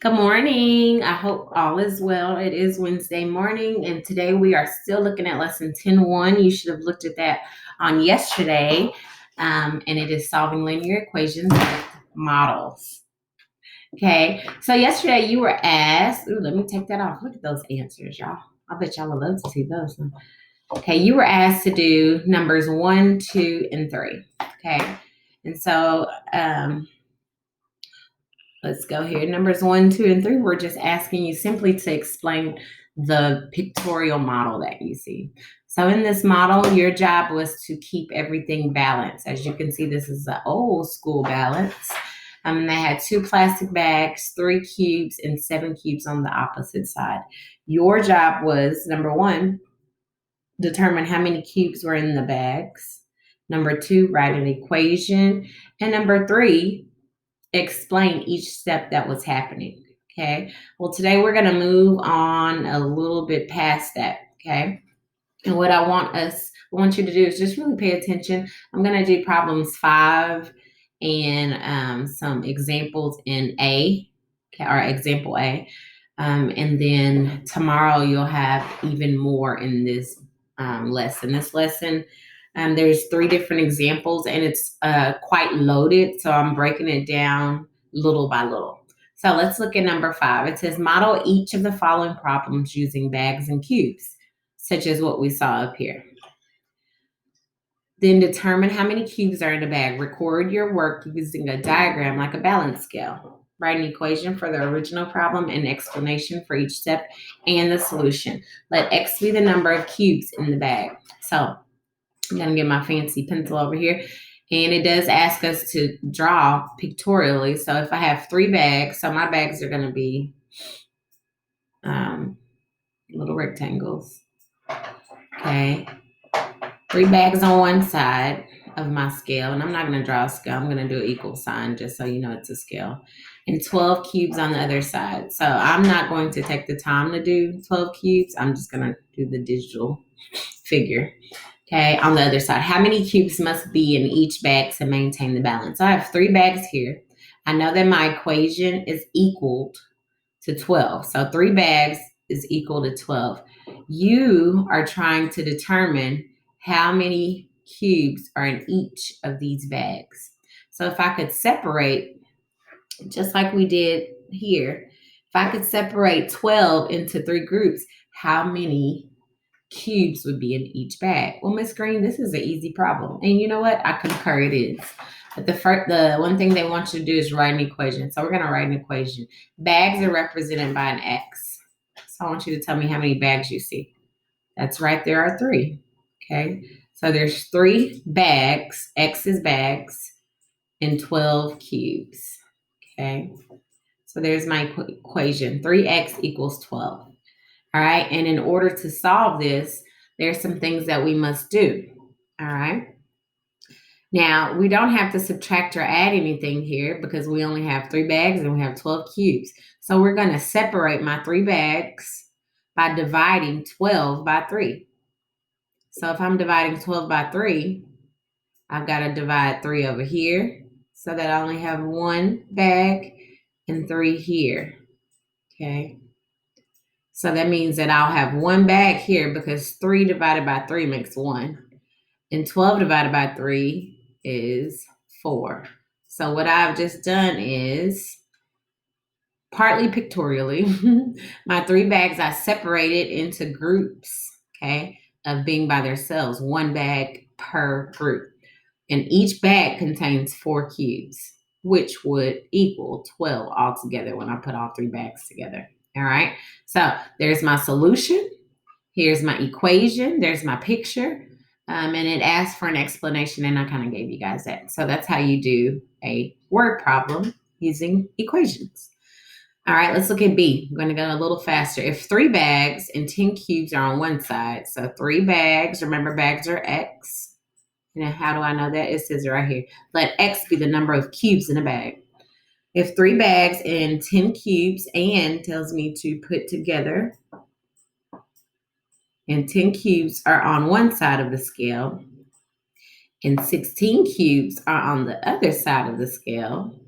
Good morning. I hope all is well. It is Wednesday morning, and today we are still looking at lesson 10.1. You should have looked at that on yesterday, and it is solving linear equations with models. Okay, so yesterday you were asked, let me take that off. Look at those answers, y'all. I bet y'all would love to see those. Okay, you were asked to do numbers 1, 2, and 3. Okay, and so let's go here. Numbers 1, 2, and 3. We're just asking you simply to explain the pictorial model that you see. So in this model, your job was to keep everything balanced. As you can see, this is an old school balance. They had 2 plastic bags, 3 cubes, and 7 cubes on the opposite side. Your job was, number 1, determine how many cubes were in the bags. Number 2, write an equation. And number 3, explain each step that was happening. Okay. Well, today we're going to move on a little bit past that. Okay. And what I want you to do is just really pay attention. I'm going to do problems 5 and some examples in A, okay, or example A. And then tomorrow you'll have even more in this lesson. This lesson, there's 3 different examples and it's quite loaded. So I'm breaking it down little by little. So let's look at number 5. It says model each of the following problems using bags and cubes, such as what we saw up here. Then determine how many cubes are in a bag. Record your work using a diagram like a balance scale. Write an equation for the original problem and explanation for each step and the solution. Let X be the number of cubes in the bag. So I'm going to get my fancy pencil over here. And it does ask us to draw pictorially. So if I have 3 bags, so my bags are going to be little rectangles. Okay. 3 bags on one side of my scale, and I'm not going to draw a scale. I'm going to do an equal sign just so you know it's a scale. And 12 cubes on the other side. So I'm not going to take the time to do 12 cubes. I'm just going to do the digital figure. Okay, on the other side. How many cubes must be in each bag to maintain the balance? So I have 3 bags here. I know that my equation is equal to 12. So 3 bags is equal to 12. You are trying to determine how many cubes are in each of these bags. So if I could separate, just like we did here, if I could separate 12 into 3 groups, how many cubes would be in each bag? Well, Miss Green, this is an easy problem. And you know what? I concur it is. But the one thing they want you to do is write an equation. So we're going to write an equation. Bags are represented by an X. So I want you to tell me how many bags you see. That's right, there are 3. Okay, so there's 3 bags, X is bags, and 12 cubes. Okay, so there's my equation. 3x equals 12. All right, and in order to solve this, there's some things that we must do. All right. Now, we don't have to subtract or add anything here because we only have 3 bags and we have 12 cubes. So we're going to separate my 3 bags by dividing 12 by 3. So if I'm dividing 12 by 3, I've got to divide 3 over here so that I only have 1 bag and 3 here. Okay. So that means that I'll have 1 bag here because 3 divided by 3 makes 1. And 12 divided by 3 is 4. So what I've just done is, partly pictorially, my 3 bags I separated into groups, okay, of being by themselves, 1 bag per group. And each bag contains 4 cubes, which would equal 12 altogether when I put all 3 bags together. All right, so there's my solution. Here's my equation. There's my picture. And it asks for an explanation, and I kind of gave you guys that. So that's how you do a word problem using equations. All right, let's look at B. I'm going to go a little faster. If 3 bags and 10 cubes are on one side, so 3 bags, remember bags are X. And how do I know that? It says it right here. Let X be the number of cubes in a bag. If 3 bags and 10 cubes, and tells me to put together, and 10 cubes are on one side of the scale, and 16 cubes are on the other side of the scale.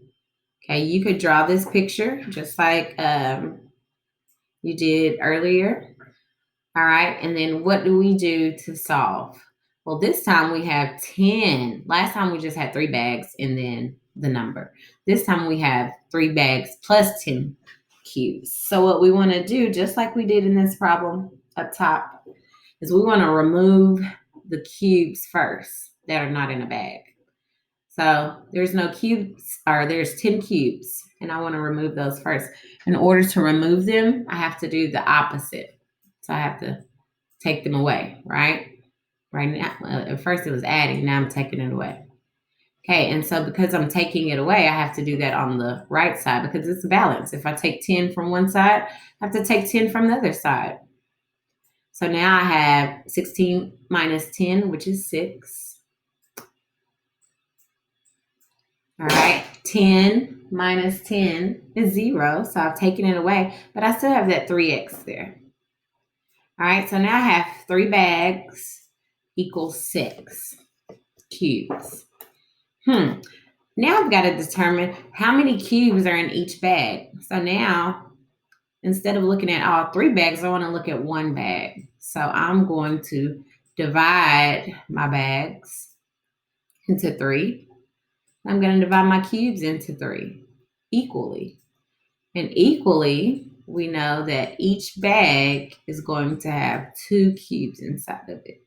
Okay, you could draw this picture just like you did earlier. All right, and then what do we do to solve? Well, this time we have 10. Last time we just had 3 bags and then the number. This time we have 3 bags plus 10 cubes. So what we want to do, just like we did in this problem up top, is we want to remove the cubes first that are not in a bag. So there's no cubes, or there's 10 cubes, and I want to remove those first. In order to remove them, I have to do the opposite. So I have to take them away, right? Right now, at first it was adding, now I'm taking it away. Okay, and so because I'm taking it away, I have to do that on the right side because it's a balance. If I take 10 from one side, I have to take 10 from the other side. So now I have 16 minus 10, which is 6. All right, 10 minus 10 is 0, so I've taken it away, but I still have that 3x there. All right, so now I have 3 bags equals 6 cubes. Now I've got to determine how many cubes are in each bag. So now, instead of looking at all 3 bags, I want to look at 1 bag. So I'm going to divide my bags into 3. I'm going to divide my cubes into 3 equally. And equally, we know that each bag is going to have 2 cubes inside of it.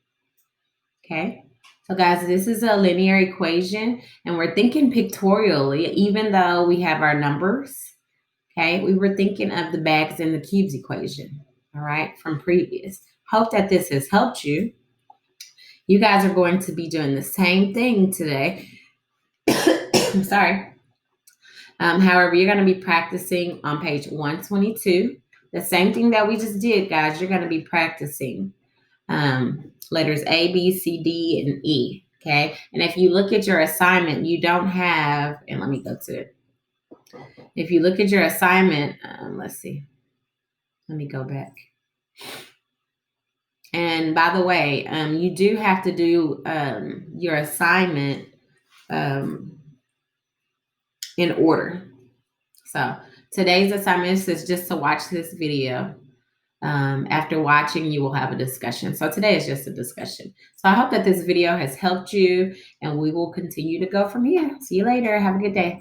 Okay? So guys, this is a linear equation, and we're thinking pictorially, even though we have our numbers. Okay? We were thinking of the bags and the cubes equation, all right, from previous. Hope that this has helped you. You guys are going to be doing the same thing today. I'm sorry. However, you're going to be practicing on page 122. The same thing that we just did, guys. You're going to be practicing letters A, B, C, D, and E. Okay. And if you look at your assignment, you don't have, and let me go to it. If you look at your assignment, let's see. Let me go back. And by the way, you do have to do your assignment in order. So today's assignment is just to watch this video. After watching, you will have a discussion. So today is just a discussion. So I hope that this video has helped you, and we will continue to go from here. See you later. Have a good day.